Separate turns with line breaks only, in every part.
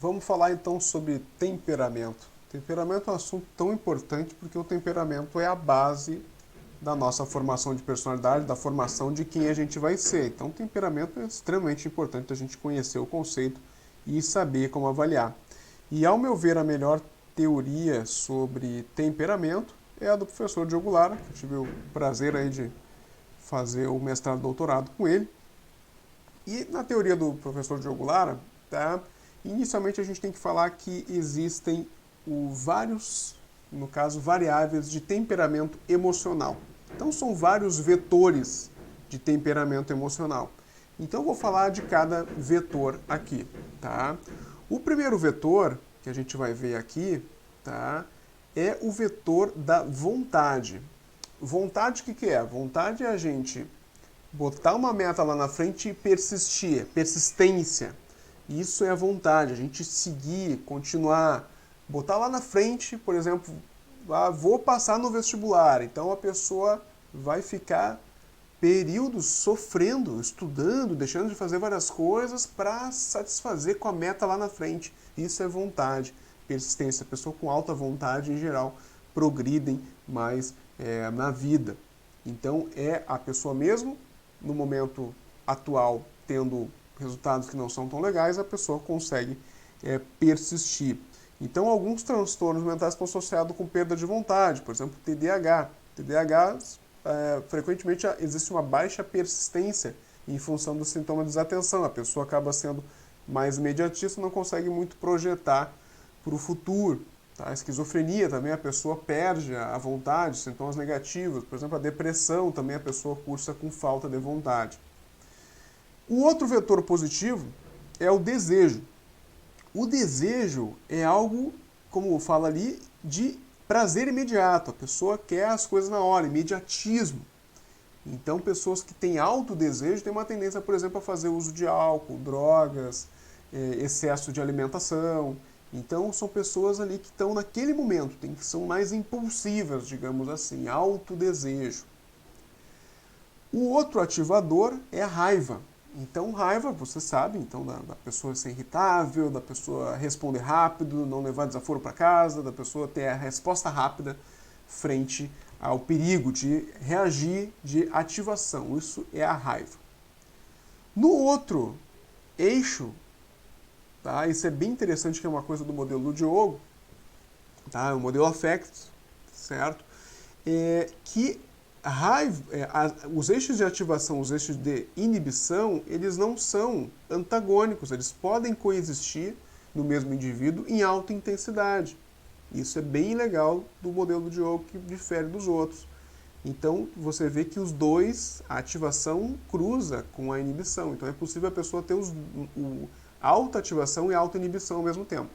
Vamos falar então sobre temperamento. Temperamento é um assunto tão importante porque o temperamento é a base da nossa formação de personalidade, da formação de quem a gente vai ser. Então, temperamento é extremamente importante a gente conhecer o conceito e saber como avaliar. E, ao meu ver, a melhor teoria sobre temperamento é a do professor Diogo Lara, que eu tive o prazer aí de fazer o mestrado e doutorado com ele. E na teoria do professor Diogo Lara, tá, inicialmente a gente tem que falar que existem vários, no caso, variáveis de temperamento emocional. Então são vários vetores de temperamento emocional. Então eu vou falar de cada vetor aqui, tá? O primeiro vetor que a gente vai ver aqui, tá, é o vetor da vontade. Vontade, o que é? Vontade é a gente botar uma meta lá na frente e persistir, persistência. Isso é a vontade, a gente seguir, continuar, botar lá na frente, por exemplo, vou passar no vestibular. Então a pessoa vai ficar períodos sofrendo, estudando, deixando de fazer várias coisas para satisfazer com a meta lá na frente. Isso é vontade, persistência. A pessoa com alta vontade, em geral, progridem mais na vida. Então é a pessoa mesmo, no momento atual, tendo resultados que não são tão legais, a pessoa consegue persistir. Então, alguns transtornos mentais estão associados com perda de vontade, por exemplo, TDAH. TDAH, frequentemente, existe uma baixa persistência em função do sintoma de desatenção. A pessoa acaba sendo mais imediatista, não consegue muito projetar para o futuro. Tá? A esquizofrenia também, a pessoa perde a vontade, sintomas negativos. Por exemplo, a depressão também a pessoa cursa com falta de vontade. O outro vetor positivo é o desejo. O desejo é algo, como fala ali, de prazer imediato. A pessoa quer as coisas na hora, imediatismo. Então, pessoas que têm alto desejo têm uma tendência, por exemplo, a fazer uso de álcool, drogas, excesso de alimentação. Então, são pessoas ali que estão naquele momento, que são mais impulsivas, digamos assim, alto desejo. O outro ativador é a raiva. Então, raiva, você sabe, então, da pessoa ser irritável, da pessoa responder rápido, não levar desaforo para casa, da pessoa ter a resposta rápida frente ao perigo, de reagir, de ativação. Isso é a raiva. No outro eixo, tá, isso é bem interessante, que é uma coisa do modelo do Diogo, tá, o modelo Affect, certo? Que raiva, os eixos de ativação, os eixos de inibição, eles não são antagônicos, eles podem coexistir no mesmo indivíduo em alta intensidade. Isso é bem legal do modelo do Diogo, que difere dos outros. Então, você vê que os dois, a ativação cruza com a inibição. Então, é possível a pessoa ter alta ativação e alta inibição ao mesmo tempo.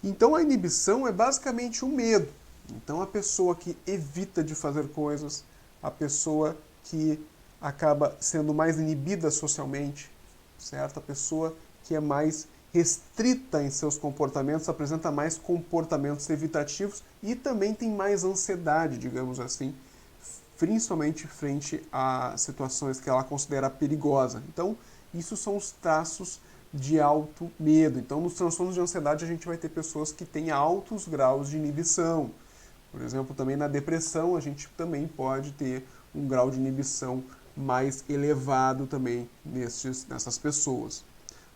Então, a inibição é basicamente o medo. Então, a pessoa que evita de fazer coisas, a pessoa que acaba sendo mais inibida socialmente, certo? A pessoa que é mais restrita em seus comportamentos, apresenta mais comportamentos evitativos e também tem mais ansiedade, digamos assim, principalmente frente a situações que ela considera perigosa. Então, isso são os traços de alto medo. Então, nos transtornos de ansiedade, a gente vai ter pessoas que têm altos graus de inibição. Por exemplo, também na depressão, a gente também pode ter um grau de inibição mais elevado também nessas pessoas.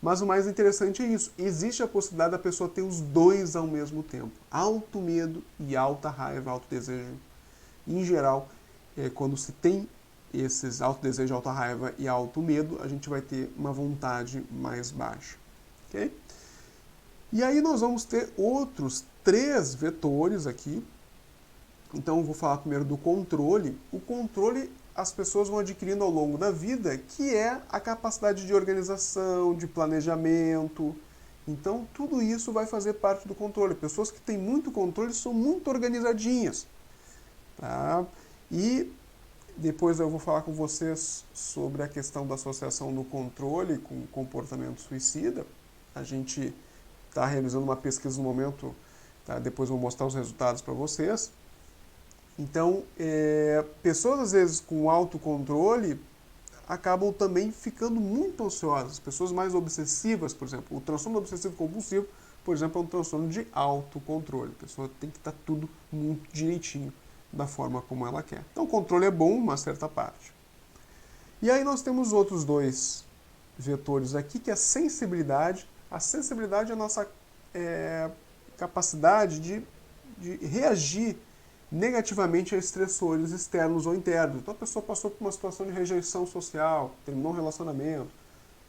Mas o mais interessante é isso. Existe a possibilidade da pessoa ter os dois ao mesmo tempo. Alto medo e alta raiva, alto desejo. Em geral, quando se tem esses alto desejo, alta raiva e alto medo, a gente vai ter uma vontade mais baixa. Okay? E aí nós vamos ter outros 3 vetores aqui. Então eu vou falar primeiro do controle. O controle as pessoas vão adquirindo ao longo da vida, que é a capacidade de organização, de planejamento. Então tudo isso vai fazer parte do controle. Pessoas que têm muito controle são muito organizadinhas. Tá? E depois eu vou falar com vocês sobre a questão da associação do controle com o comportamento suicida. A gente está realizando uma pesquisa no momento, tá? Depois eu vou mostrar os resultados para vocês. Então, pessoas às vezes com autocontrole, acabam também ficando muito ansiosas. Pessoas mais obsessivas, por exemplo, o transtorno obsessivo compulsivo, por exemplo, é um transtorno de autocontrole. A pessoa tem que estar tudo muito direitinho da forma como ela quer. Então, o controle é bom, uma certa parte. E aí nós temos outros dois vetores aqui, que é a sensibilidade. A sensibilidade é a nossa capacidade de reagir negativamente a estressores externos ou internos. Então a pessoa passou por uma situação de rejeição social, terminou um relacionamento,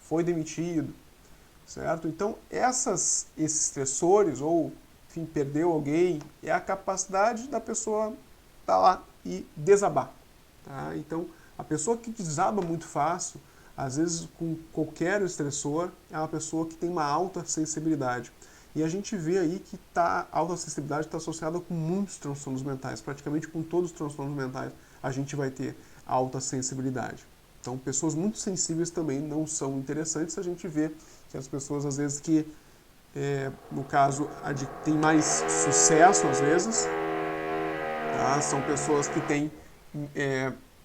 foi demitido, certo? Então esses estressores, ou enfim, perdeu alguém, é a capacidade da pessoa estar lá e desabar. Tá? Então a pessoa que desaba muito fácil, às vezes com qualquer estressor, é uma pessoa que tem uma alta sensibilidade. E a gente vê aí que a alta sensibilidade está associada com muitos transtornos mentais. Praticamente com todos os transtornos mentais a gente vai ter alta sensibilidade. Então, pessoas muito sensíveis também não são interessantes. A gente vê que as pessoas, às vezes, que, no caso, têm mais sucesso, às vezes, tá? São pessoas que têm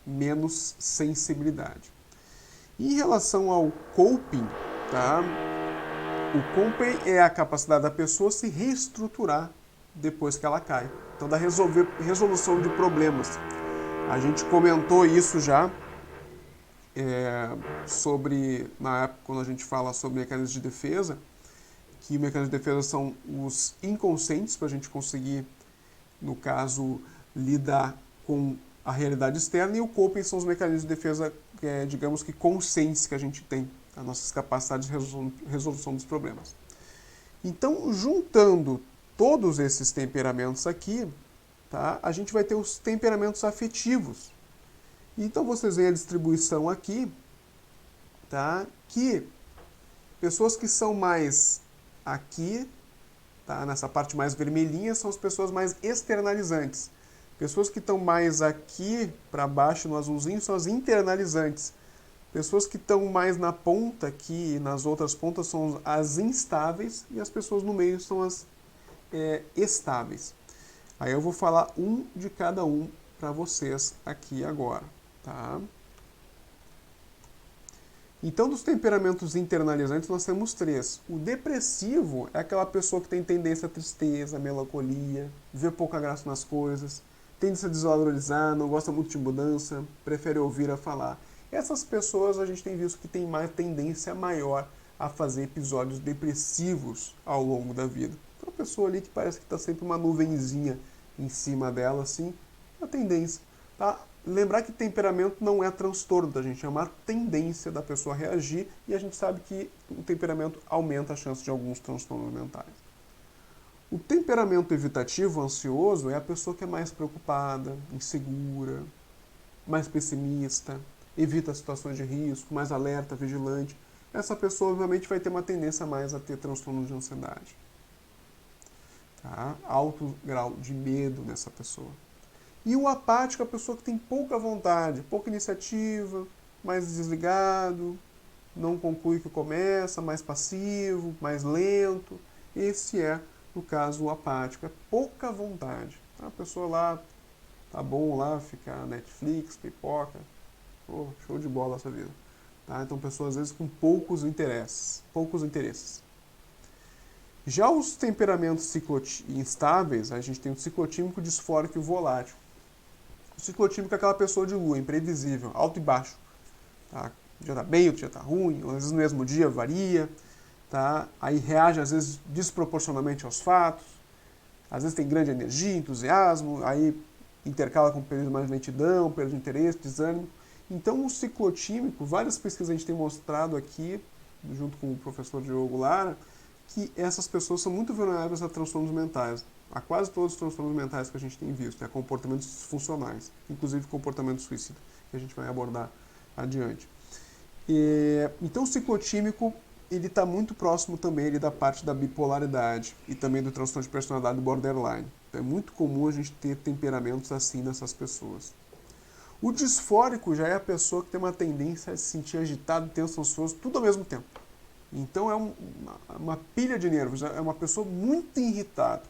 menos sensibilidade. Em relação ao coping, tá? O coping é a capacidade da pessoa se reestruturar depois que ela cai. Então, da resolução de problemas. A gente comentou isso já na época quando a gente fala sobre mecanismos de defesa, que mecanismos de defesa são os inconscientes para a gente conseguir, no caso, lidar com a realidade externa, e o coping são os mecanismos de defesa, digamos que conscientes que a gente tem, as nossas capacidades de resolução dos problemas. Então, juntando todos esses temperamentos aqui, tá, a gente vai ter os temperamentos afetivos. Então, vocês veem a distribuição aqui, tá, que pessoas que são mais aqui, tá, nessa parte mais vermelhinha, são as pessoas mais externalizantes. Pessoas que estão mais aqui para baixo, no azulzinho, são as internalizantes. Pessoas que estão mais na ponta aqui, nas outras pontas, são as instáveis, e as pessoas no meio são as estáveis. Aí eu vou falar um de cada um para vocês aqui agora, tá? Então, dos temperamentos internalizantes, nós temos 3. O depressivo é aquela pessoa que tem tendência à tristeza, à melancolia, vê pouca graça nas coisas, tende a desvalorizar, não gosta muito de mudança, prefere ouvir a falar. Essas pessoas a gente tem visto que tem mais tendência maior a fazer episódios depressivos ao longo da vida. Então, a pessoa ali que parece que está sempre uma nuvenzinha em cima dela, assim, a tendência. Tá? Lembrar que temperamento não é transtorno da gente, é uma tendência da pessoa reagir, e a gente sabe que o temperamento aumenta a chance de alguns transtornos mentais. O temperamento evitativo, ansioso, é a pessoa que é mais preocupada, insegura, mais pessimista, evita situações de risco, mais alerta, vigilante. Essa pessoa, obviamente, vai ter uma tendência mais a ter transtorno de ansiedade. Tá? Alto grau de medo nessa pessoa. E o apático é a pessoa que tem pouca vontade, pouca iniciativa, mais desligado, não conclui o que começa, mais passivo, mais lento. Esse é, no caso, o apático. É pouca vontade. A pessoa lá, tá bom lá, ficar Netflix, pipoca, show de bola essa vida. Tá? Então, pessoas às vezes com poucos interesses. Já os temperamentos instáveis, a gente tem o ciclotímico, disfórico e o volátil. O ciclotímico é aquela pessoa de lua, imprevisível, alto e baixo. Tá? Um dia tá bem, outro dia tá ruim, às vezes no mesmo dia varia. Tá? Aí reage às vezes desproporcionalmente aos fatos. Às vezes tem grande energia, entusiasmo, aí intercala com períodos mais de lentidão, período de interesse, desânimo. Então, o ciclotímico, várias pesquisas a gente tem mostrado aqui, junto com o professor Diogo Lara, que essas pessoas são muito vulneráveis a transtornos mentais. A quase todos os transtornos mentais que a gente tem visto, a comportamentos disfuncionais, inclusive comportamento suicida, que a gente vai abordar adiante. Então, o ciclotímico, ele está muito próximo também da parte da bipolaridade e também do transtorno de personalidade borderline. Então, é muito comum a gente ter temperamentos assim nessas pessoas. O disfórico já é a pessoa que tem uma tendência a se sentir agitado, tenso, ansioso, tudo ao mesmo tempo. Então é uma pilha de nervos, é uma pessoa muito irritada.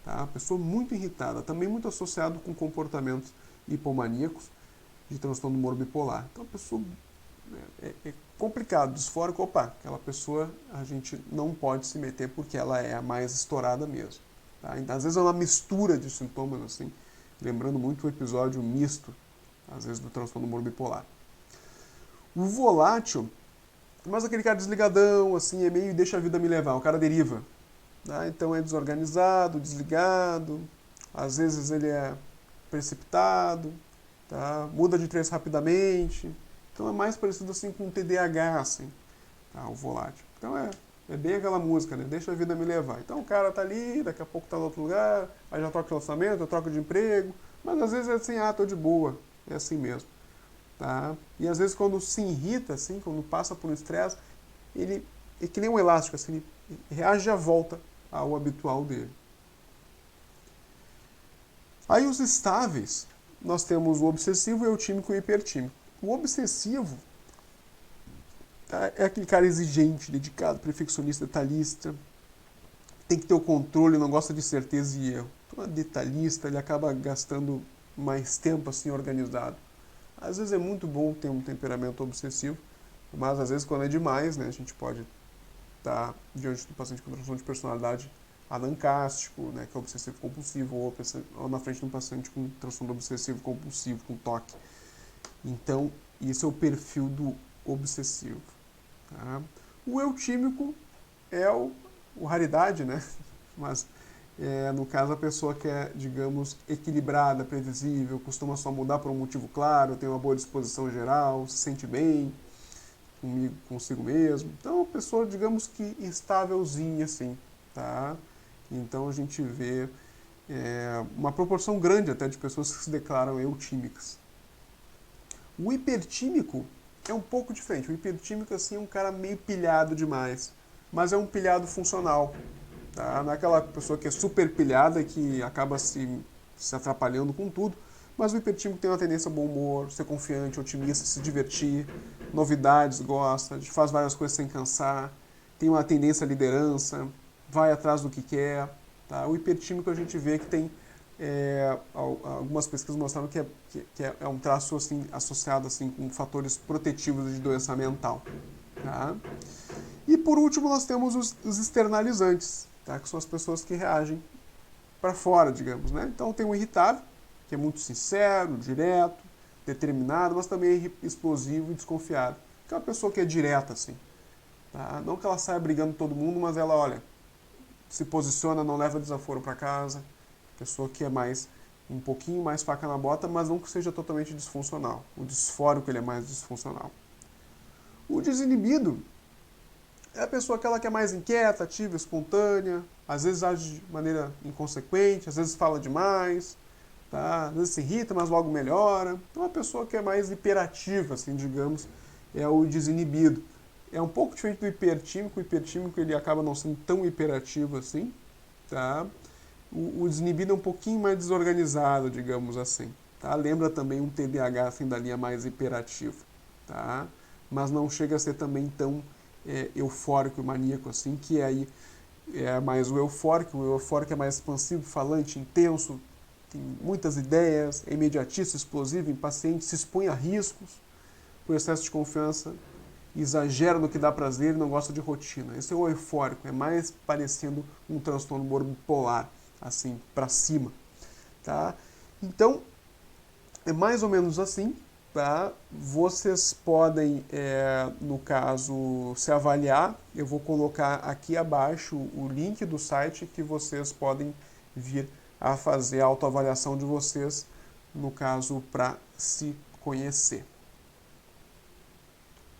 Tá? Uma pessoa muito irritada, também muito associado com comportamentos hipomaníacos de transtorno do humor bipolar. Então a pessoa é complicado. Disfórico, opa, aquela pessoa a gente não pode se meter porque ela é a mais estourada mesmo. Tá? Então, às vezes é uma mistura de sintomas, assim, lembrando muito o episódio misto, às vezes, do transtorno humor bipolar. O volátil, mas aquele cara desligadão, assim, é meio deixa a vida me levar, o cara deriva. Tá? Então é desorganizado, desligado, às vezes ele é precipitado, tá? Muda de interesse rapidamente. Então é mais parecido assim com um TDAH, assim, tá? O volátil. Então é bem aquela música, né? Deixa a vida me levar. Então o cara tá ali, daqui a pouco tá em outro lugar, aí já troca de lançamento, já troca de emprego, mas às vezes é assim, tô de boa, é assim mesmo. Tá? E às vezes quando se irrita, assim, quando passa por um estresse, ele é que nem um elástico, assim, ele reage e já volta ao habitual dele. Aí os estáveis, nós temos o obsessivo, o eutímico e o hipertímico. O obsessivo é aquele cara exigente, dedicado, perfeccionista, detalhista, tem que ter o controle, não gosta de certeza e erro. Então é detalhista, ele acaba gastando mais tempo assim organizado. Às vezes é muito bom ter um temperamento obsessivo, mas às vezes quando é demais, né, a gente pode estar diante do paciente com transtorno de personalidade anancástico, né, que é obsessivo compulsivo, ou na frente de um paciente com transtorno obsessivo compulsivo, com toque. Então, isso é o perfil do obsessivo. Tá? O eutímico é o raridade, né? Mas, no caso, a pessoa que é, digamos, equilibrada, previsível, costuma só mudar por um motivo claro, tem uma boa disposição geral, se sente bem consigo mesmo. Então, a pessoa, digamos que estávelzinha, assim, tá? Então, a gente vê uma proporção grande até de pessoas que se declaram eutímicas. O hipertímico é um pouco diferente. O hipertímico, assim, é um cara meio pilhado demais, mas é um pilhado funcional. Tá? Não é aquela pessoa que é super pilhada e que acaba se atrapalhando com tudo, mas o hipertímico tem uma tendência ao bom humor, ser confiante, otimista, se divertir, novidades, gosta, faz várias coisas sem cansar, tem uma tendência à liderança, vai atrás do que quer. Tá? O hipertímico a gente vê que tem algumas pesquisas mostraram que é um traço assim, associado assim, com fatores protetivos de doença mental. Tá? E por último nós temos os externalizantes, tá? Que são as pessoas que reagem para fora, digamos. Né? Então tem o irritável, que é muito sincero, direto, determinado, mas também é explosivo e desconfiado. Que é uma pessoa que é direta, assim. Tá? Não que ela saia brigando com todo mundo, mas ela, olha, se posiciona, não leva desaforo para casa. Pessoa que é um pouquinho mais faca na bota, mas não que seja totalmente disfuncional. O disfórico ele é mais disfuncional. O desinibido é a pessoa aquela que é mais inquieta, ativa, espontânea, às vezes age de maneira inconsequente, às vezes fala demais, tá? Às vezes se irrita, mas logo melhora. Então, a pessoa que é mais hiperativa, assim, digamos, é o desinibido. É um pouco diferente do hipertímico. O hipertímico ele acaba não sendo tão hiperativo assim, tá? O desinibido é um pouquinho mais desorganizado, digamos assim. Tá? Lembra também um TDAH assim, da linha mais hiperativa. Tá? Mas não chega a ser também tão eufórico e maníaco assim, que aí é mais o eufórico. O eufórico é mais expansivo, falante, intenso, tem muitas ideias, é imediatista, explosivo, impaciente, se expõe a riscos por excesso de confiança, exagera no que dá prazer e não gosta de rotina. Esse é o eufórico, é mais parecendo um transtorno humor bipolar, assim, para cima, tá? Então, é mais ou menos assim, tá? Vocês podem, no caso, se avaliar. Eu vou colocar aqui abaixo o link do site que vocês podem vir a fazer a autoavaliação de vocês, no caso, para se conhecer.